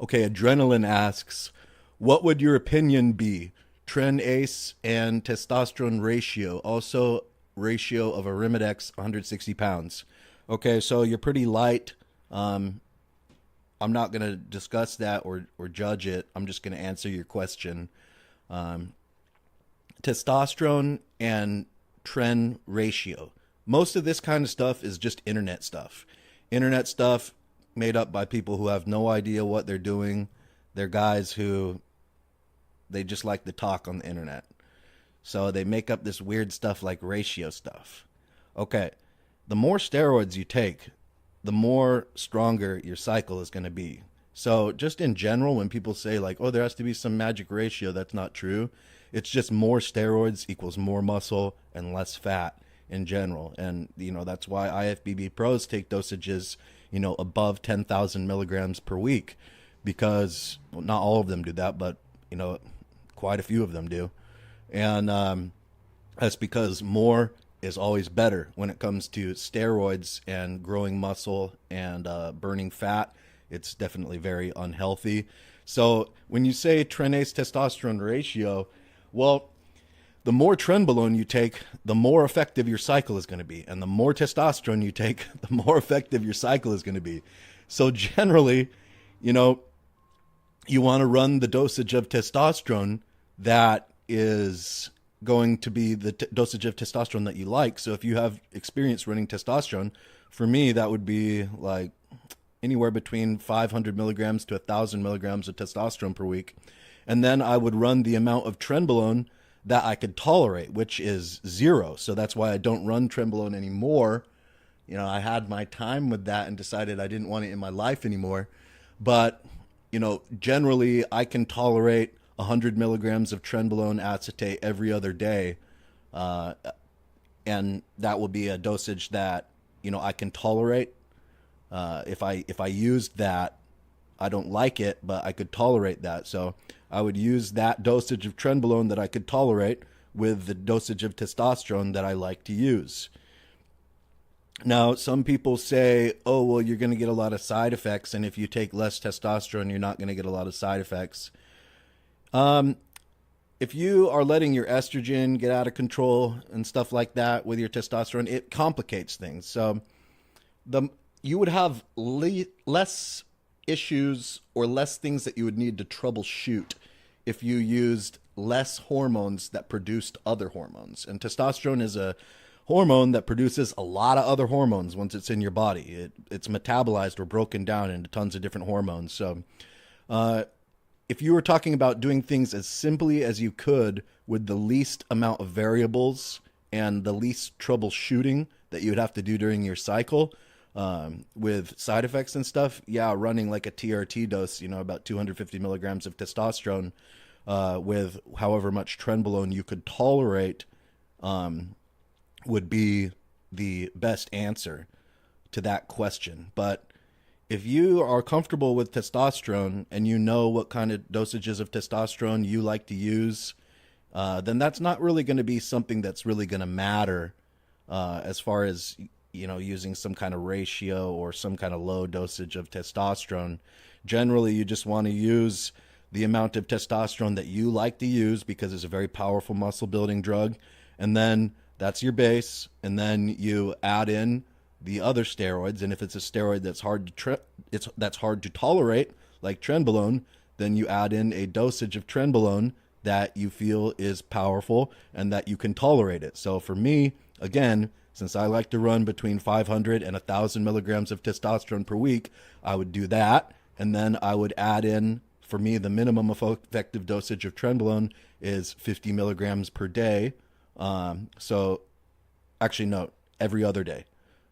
Okay, Adrenaline asks, what would your opinion be? Tren Ace and testosterone ratio, also ratio of Arimidex 160 pounds. Okay, so you're pretty light. Um, I'm not going to discuss that or judge it. I'm just going to answer your question. Um, Testosterone and Tren ratio. Most of this kind of stuff is just internet stuff. Internet stuff made up by people who have no idea what they're doing. They're guys who they just like to talk on the internet. So they make up this weird stuff like ratio stuff. Okay, the more steroids you take, the more stronger your cycle is going to be. So just in general, when people say like, oh, there has to be some magic ratio, that's not true. It's just more steroids equals more muscle and less fat in general. And, that's why IFBB pros take dosages, above 10,000 milligrams per week, because well, not all of them do that, but, quite a few of them do. And that's because more is always better when it comes to steroids and growing muscle and burning fat. It's definitely very unhealthy. So when you say Tren-Ace testosterone ratio, well, the more Trenbolone you take, the more effective your cycle is going to be. And the more testosterone you take, the more effective your cycle is going to be. So generally, you want to run the dosage of testosterone that is going to be the dosage of testosterone that you like. So if you have experience running testosterone, for me, that would be like anywhere between 500 milligrams to 1,000 milligrams of testosterone per week. And then I would run the amount of Trenbolone that I could tolerate, which is 0. So that's why I don't run Trenbolone anymore. I had my time with that and decided I didn't want it in my life anymore. But, generally I can tolerate 100 milligrams of Trenbolone acetate every other day. And that will be a dosage that, I can tolerate. If I used that, I don't like it, but I could tolerate that. So I would use that dosage of Trenbolone that I could tolerate with the dosage of testosterone that I like to use. Now, some people say, oh, well, you're going to get a lot of side effects, and if you take less testosterone, you're not going to get a lot of side effects. If you are letting your estrogen get out of control and stuff like that with your testosterone, it complicates things. So you would have less issues or less things that you would need to troubleshoot if you used less hormones that produced other hormones. And testosterone is a hormone that produces a lot of other hormones once it's in your body. It's metabolized or broken down into tons of different hormones. So if you were talking about doing things as simply as you could with the least amount of variables and the least troubleshooting that you would have to do during your cycle, with side effects and stuff, running like a TRT dose, about 250 milligrams of testosterone, with however much Trenbolone you could tolerate, would be the best answer to that question. But if you are comfortable with testosterone and you know what kind of dosages of testosterone you like to use, then that's not really going to be something that's really going to matter, as far as using some kind of ratio or some kind of low dosage of testosterone. Generally, you just want to use the amount of testosterone that you like to use because it's a very powerful muscle building drug. And then that's your base. And then you add in the other steroids. And if it's a steroid that's hard to tolerate, like Trenbolone, then you add in a dosage of Trenbolone that you feel is powerful and that you can tolerate it. So for me, again, since I like to run between 500 and 1,000 milligrams of testosterone per week, I would do that. And then I would add in, for me, the minimum effective dosage of Trenbolone is 50 milligrams per day. So actually, no, every other day.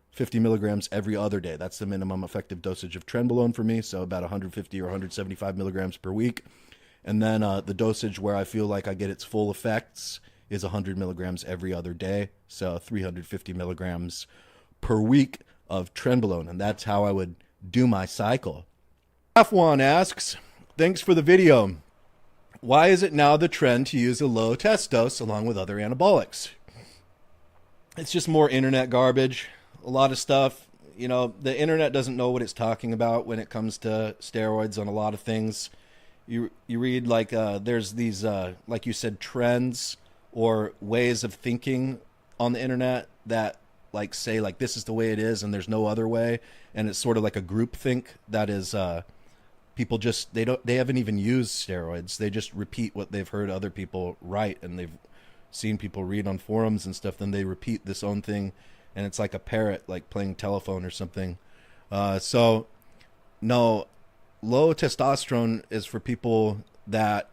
50 milligrams every other day. That's the minimum effective dosage of Trenbolone for me. So about 150 or 175 milligrams per week. And then the dosage where I feel like I get its full effects is 100 milligrams every other day. So 350 milligrams per week of Trenbolone. And that's how I would do my cycle. F1 asks, thanks for the video. Why is it now the trend to use a low test dose along with other anabolics? It's just more internet garbage. A lot of stuff, the internet doesn't know what it's talking about when it comes to steroids on a lot of things. You read like there's these like you said, trends or ways of thinking on the internet that like say like this is the way it is and there's no other way, and it's sort of like a group think that is people just they haven't even used steroids. They just repeat what they've heard other people write and they've seen people read on forums and stuff. Then they repeat this own thing, and it's like a parrot like playing telephone or something. So no, low testosterone is for people that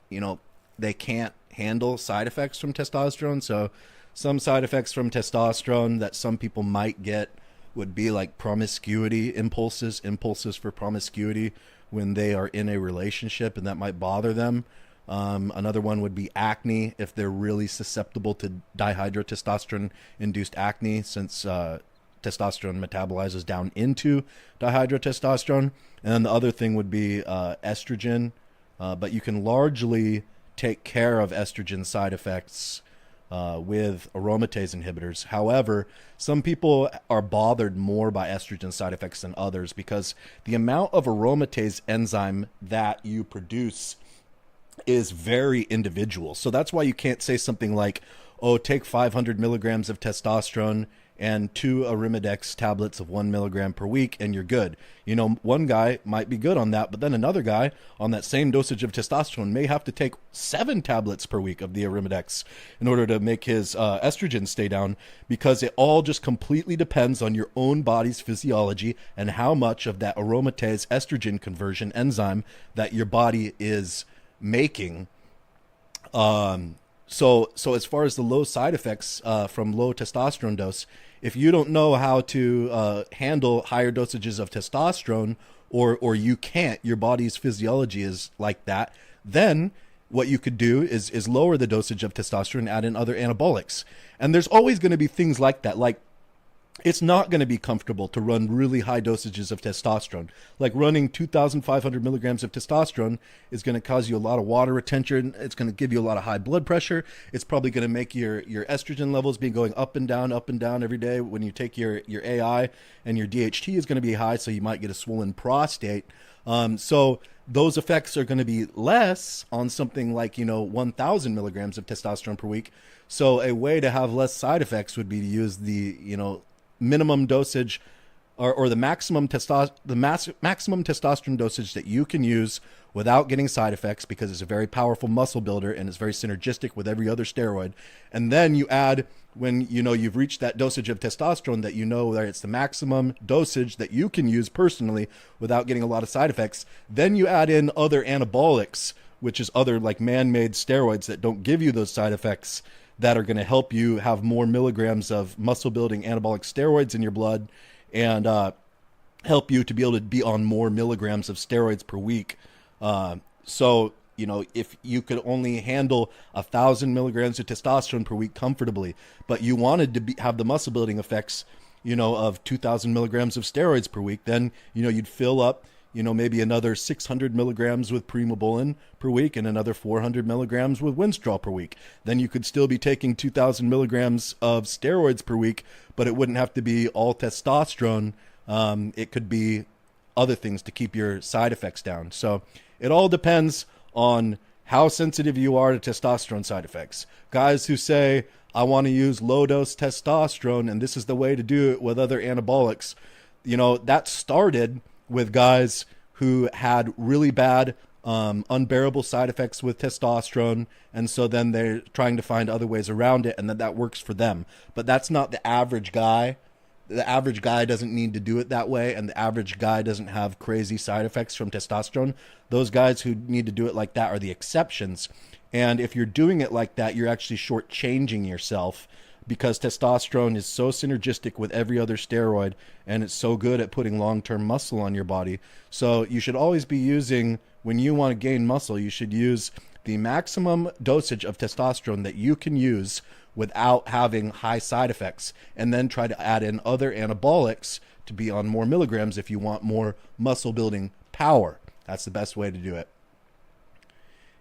they can't handle side effects from testosterone. So some side effects from testosterone that some people might get would be like promiscuity impulses for promiscuity when they are in a relationship, and that might bother them. Another one would be acne if they're really susceptible to dihydrotestosterone induced acne, since testosterone metabolizes down into dihydrotestosterone. And then the other thing would be estrogen, but you can largely take care of estrogen side effects with aromatase inhibitors. However, some people are bothered more by estrogen side effects than others because the amount of aromatase enzyme that you produce is very individual. So that's why you can't say something like, oh, take 500 milligrams of testosterone and 2 Arimidex tablets of 1 milligram per week and you're good. One guy might be good on that, but then another guy on that same dosage of testosterone may have to take 7 tablets per week of the Arimidex in order to make his estrogen stay down, because it all just completely depends on your own body's physiology and how much of that aromatase estrogen conversion enzyme that your body is making. So as far as the low side effects from low testosterone dose, if you don't know how to handle higher dosages of testosterone, or you can't, your body's physiology is like that, then what you could do is lower the dosage of testosterone and add in other anabolics. And there's always going to be things like that. Like, it's not going to be comfortable to run really high dosages of testosterone. Like running 2,500 milligrams of testosterone is going to cause you a lot of water retention. It's going to give you a lot of high blood pressure. It's probably going to make your estrogen levels be going up and down every day. When you take your AI, and your DHT is going to be high, so you might get a swollen prostate. So those effects are going to be less on something like 1,000 milligrams of testosterone per week. So a way to have less side effects would be to use the minimum dosage or the maximum testosterone dosage that you can use without getting side effects, because it's a very powerful muscle builder and it's very synergistic with every other steroid. And then you add, when you've reached that dosage of testosterone that that it's the maximum dosage that you can use personally without getting a lot of side effects, then you add in other anabolics, which is other like man-made steroids that don't give you those side effects, that are going to help you have more milligrams of muscle building anabolic steroids in your blood, and help you to be able to be on more milligrams of steroids per week. So if you could only handle 1,000 milligrams of testosterone per week comfortably, but you wanted to have the muscle building effects, of 2,000 milligrams of steroids per week, then, you'd fill up, maybe another 600 milligrams with primobolan per week and another 400 milligrams with Winstrol per week. Then you could still be taking 2,000 milligrams of steroids per week, but it wouldn't have to be all testosterone. It could be other things to keep your side effects down. So it all depends on how sensitive you are to testosterone side effects. Guys who say, I want to use low dose testosterone and this is the way to do it with other anabolics, that started with guys who had really bad, unbearable side effects with testosterone. And so then they're trying to find other ways around it, and that works for them. But that's not the average guy. The average guy doesn't need to do it that way, and the average guy doesn't have crazy side effects from testosterone. Those guys who need to do it like that are the exceptions. And if you're doing it like that, you're actually shortchanging yourself, because testosterone is so synergistic with every other steroid, and it's so good at putting long-term muscle on your body. So you should always be using, when you want to gain muscle, you should use the maximum dosage of testosterone that you can use without having high side effects, and then try to add in other anabolics to be on more milligrams if you want more muscle building power. That's the best way to do it.